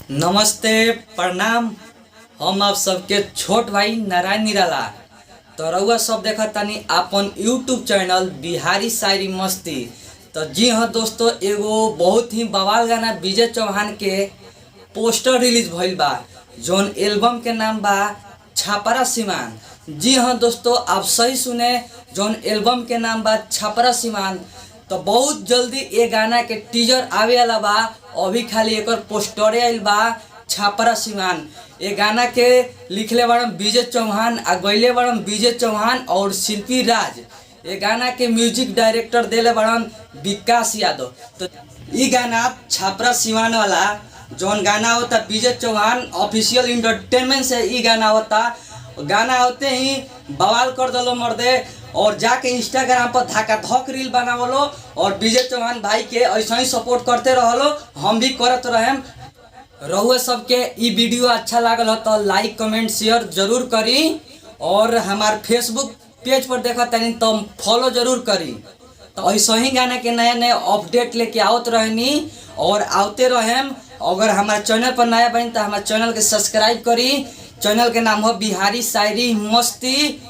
नमस्ते, प्रणाम। हम आप सबके छोट भाई नारायण निराला। तो रउआ सब देखत तानी अपन यूट्यूब चैनल बिहारी शायरी मस्ती। तो जी हाँ दोस्तों, एगो बहुत ही बवाल गाना विजय चौहान के पोस्टर रिलीज भइल बा, जौन एल्बम के नाम बा छपरा सीमान। जी हाँ दोस्तों, आप सही सुने, जौन एल्बम के नाम बा छपरा सीमान। तो बहुत जल्दी ये गाना के टीजर आवे वाला बा। अभी खाली एक पोस्टरे आइल बा छपरा सीमान। ये गाना के लिखले बड़न विजय चौहान आ गईले बड़न विजय चौहान और शिल्पी राज। ये गाना के म्यूजिक डायरेक्टर देले बड़न विकास यादव। तो ई गाना छपरा सीमान वाला जौन गाना होता विजय चौहान ऑफिशियल इंटरटेनमेंट से ई गाना होता। गाना होते ही बवाल कर दलो मर्दे, और जाके इंस्टाग्राम पर धक्का धक रील बनावलो और विजय चौहान भाई के ऐसा ही सपोर्ट करते रहलो। हम भी करत रहेम। रहुए सबके ई वीडियो अच्छा लागल हो तो लाइक कमेंट शेयर जरूर करी, और हमार फेसबुक पेज पर देखा तनी तो फॉलो जरूर करी। तो ऐसा ही गाना के नए नए अपडेट लेके आवत रहनी और आवते रहेम। अगर हमारे चैनल पर नया बनी तो हमारे चैनल के सब्सक्राइब करी। चैनल के नाम हो बिहारी शायरी मस्ती।